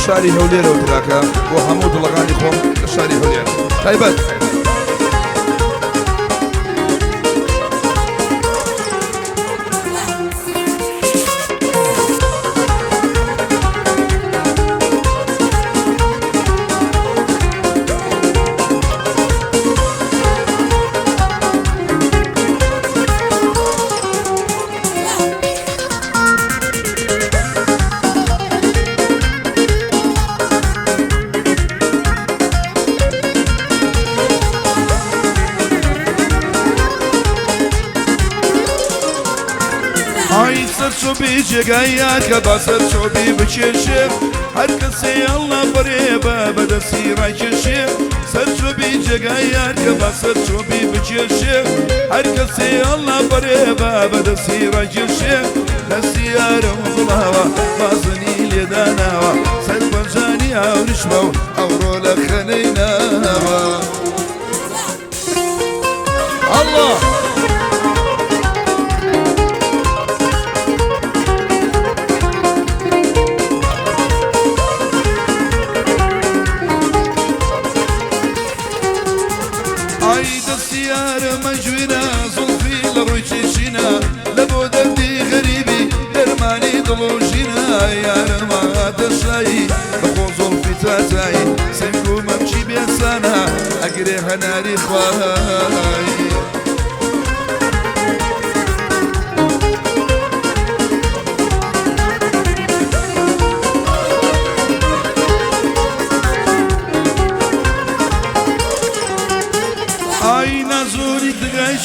شاری هەولێرە و تراکە بۆ هەموو دڵەکانی خۆم لە شاری هەولێر تایبەت سرچوبی جگایا که با سرچوبی بچشه هر کسی الله فریبه بدستی رای کشه سرچوبی جگایا که با سرچوبی بچشه هر کسی الله فریبه بدستی رای کشه دستی یارم ظلها بازنی لیدانا سر بنجانی او نشمو او رول خنینا الله مجونا صوفي لروي تشينا لبو دردي غريبي درماني ضلوجينا يا رما تشاي بخو صوفي تاتاي سنكو ممشي بيسانا اقريها ناري خواي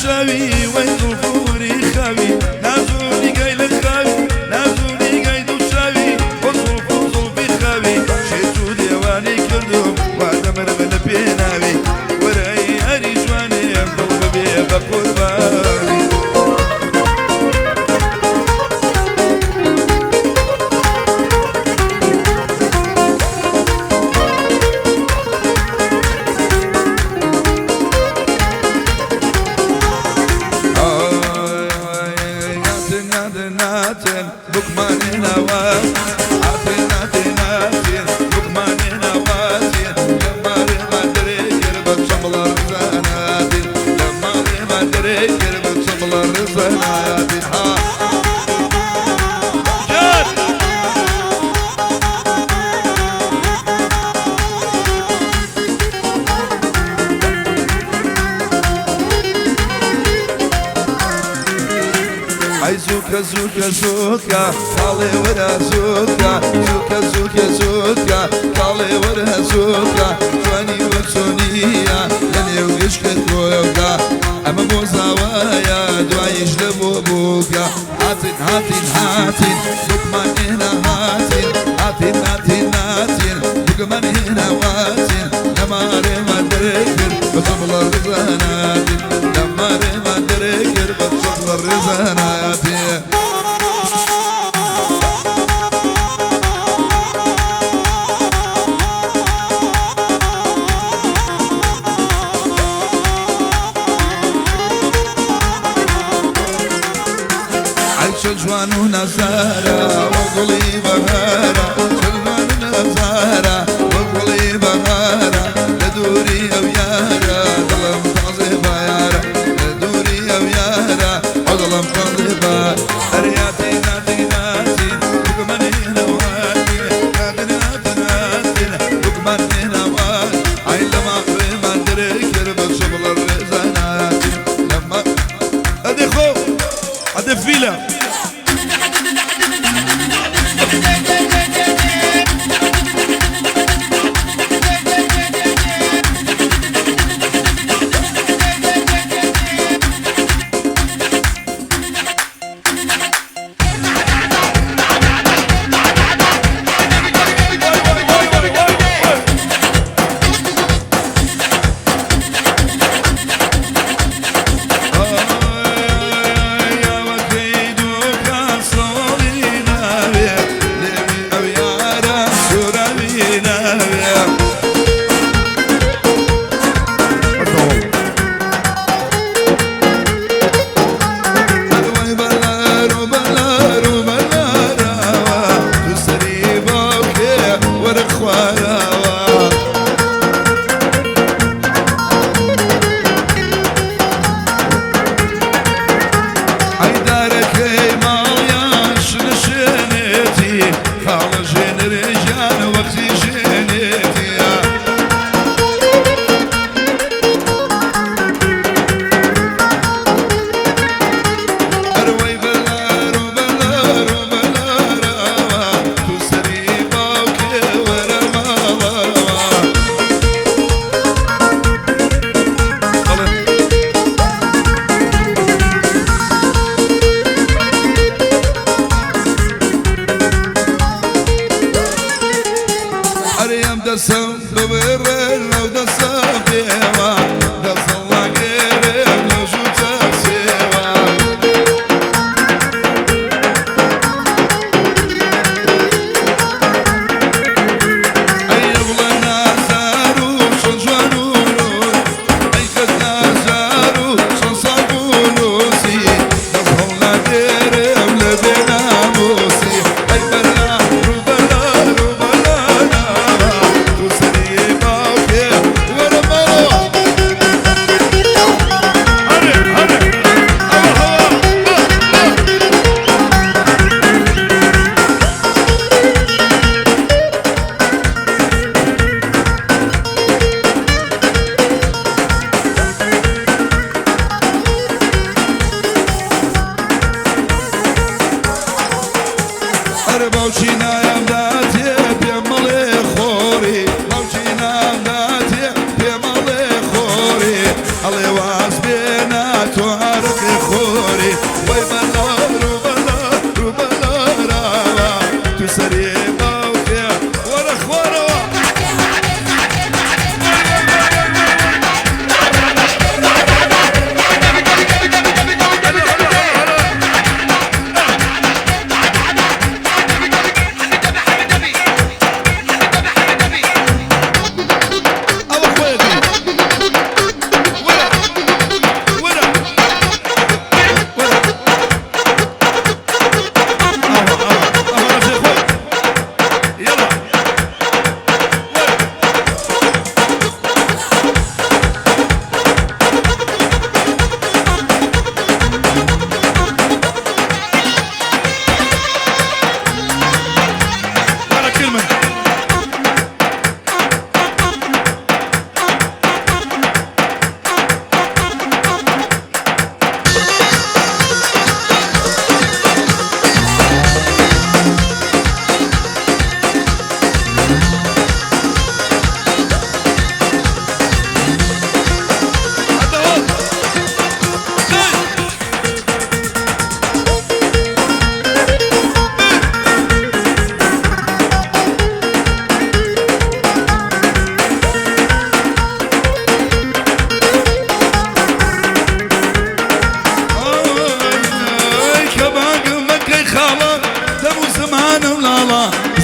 شاوي وين ظفوري خاوي نازوني قايل الخاوي نازوني قايد وشاوي وظروف ظروفي خاوي شيتو ديواني كردوم وادمر من بيناوي وراي هري جواني يفضل بيه بقرباني زوكا زوكا زوكا طالي ورا زوكا زوكا زوكا زوكا طالي ورا زوكا جواني وسونيا لاني ويشكت بوكا اما مو زوايا دوايش لبوبوكا هاتين هاتين هاتين لقمان هنا هاتين هاتين هاتين هاتين لقمان هنا واتين لماري ما دريكر بطبل الرزاناتين لماري ما دريكر بطبل الرزاناتين دسم ببرر لو دسم بيوا دس الله غير لو شو تسيوا أي أغلى نازارو شن جوانو أي كد نازارو شن صابونوسي دس الله غير لبنا موسي أي بلا باوچینا یاداتی پیمالی خوری باوچینا یاداتی پیمالی خوری علی واس بینا تو عرق خوری وای بلا رو بلا را تو سری باوکی ورا خورا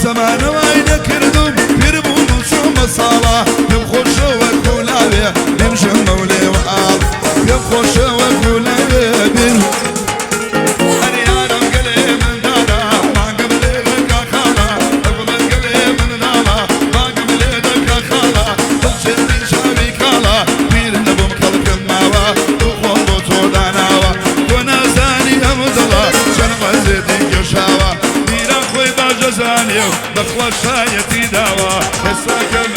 زمان وايد كردم يربون شو مصالة يبخش وكولاوي يمشي مولي وآل يبخش وكولاوي بين أريانا قلي من دانا ما قبلي لك خالا أقبل قلي من دانا ما قبلي لك خالا تلشدي شابي كالا بير نبم كلك الماوا تخوض وطوداناوا ونازاني أمدلا شنو زيدي يشاوا جزاني دخل شايتي داوا الساكن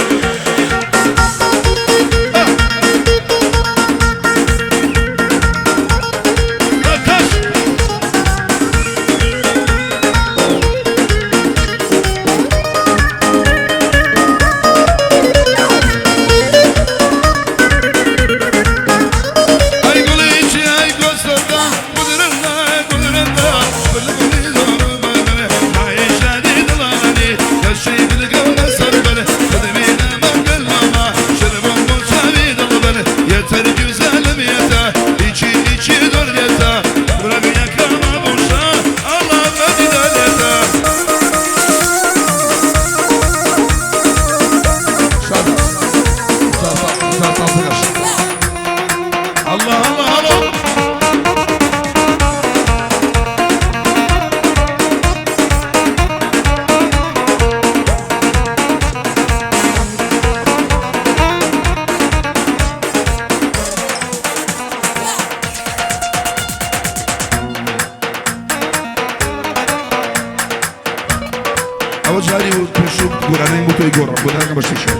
وجهي وتشوف قراني موتو يقرب قراني باش تشوف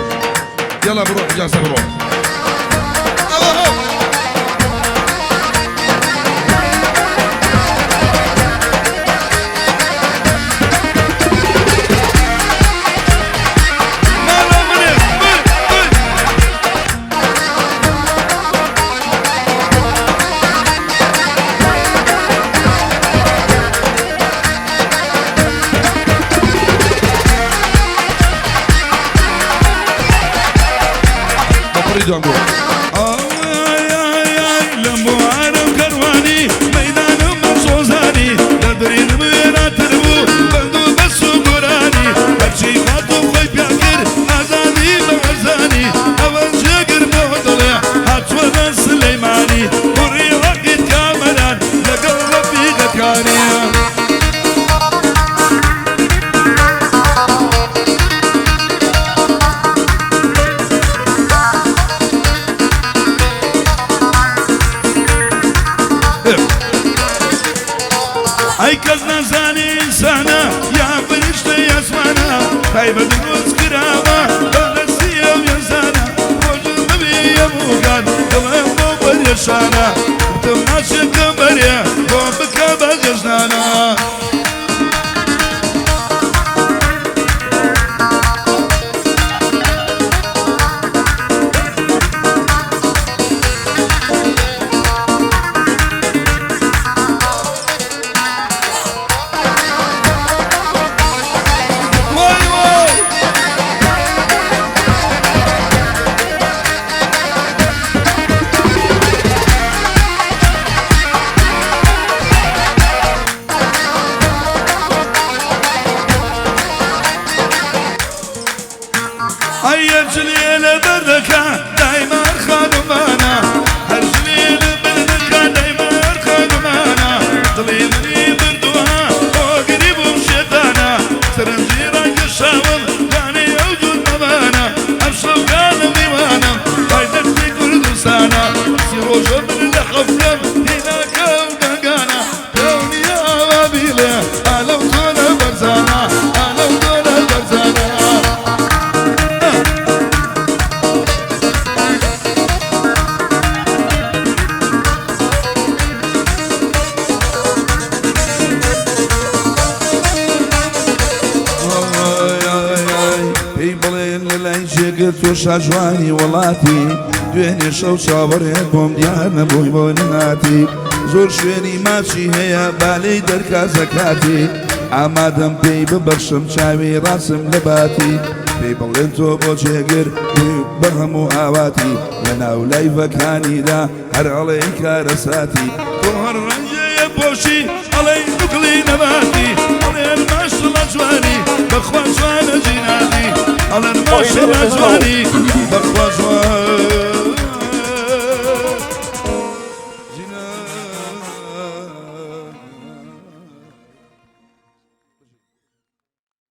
يلا بروح جالسه بروح بڕی دوام بۆ لەمبۆ عالم کەروانی مەیدانم بە سۆزانی دەدرێنم وێراتر بوو بەندوو بەس و گۆرانی هەرچی هات و خۆی پیا کرد ئازادی بە ئەرزانی ئەوە جێگر بۆ دڵێ هاتووە لە سلەیمانی کوڕی وەقیت کامەران لەگەڵ ڕەفیقەکانی ئەی کەس نەزانی ئینسانە یا فریشتە ئەسمانە تایبەت دروست کراوە بەدەستی ئەو یەزانە خۆشم ببی هەمووکان دڵێم بۆ پەریشانە وتم ناچێتە بەرێ بۆ بکە بە گەژنانە هەیە جلێ لە بەردەکە دایمان خانومانە هەر جلێ لە بەردەکە دایمان خانومانە دڵی منی بردووە ئۆگری بوو شێتانە سەرنجی ڕاکێشاوم دانێ ئەو جوور مەمانە ئەم شەوگانە میوانم پایتەختی کوردستانە سی ڕۆژە من لە خەفرەم هیناکە و گەنگانە دەونیە ئاوابیلێ ئالەو تۆنە بەرزانە ئالەو تۆنە بەرزانە تۆ شاجوانی وڵاتی دوێنێ شەو چاوەڕێت بۆم دیار نەبووی بۆ نەهاتی زۆر شوێنی ماچی هەیە بالەی دەرکا زەکاتی ئامادەم پێی ببەخشم چاوی ڕاستم لە باتی پێی بڵێن تۆ بۆ جێگر بە هەموو ئاواتی لە ناو لایڤەکانیدا هەر ئەڵێی کارەساتی تۆ هەر ڕەنجەیە پۆشی ئەڵێی دوکڵی نەباتی ئەڵێن ماشڵە جوانی بەخوا جوانە جینانی ئەڵێن ماشڵە جوانی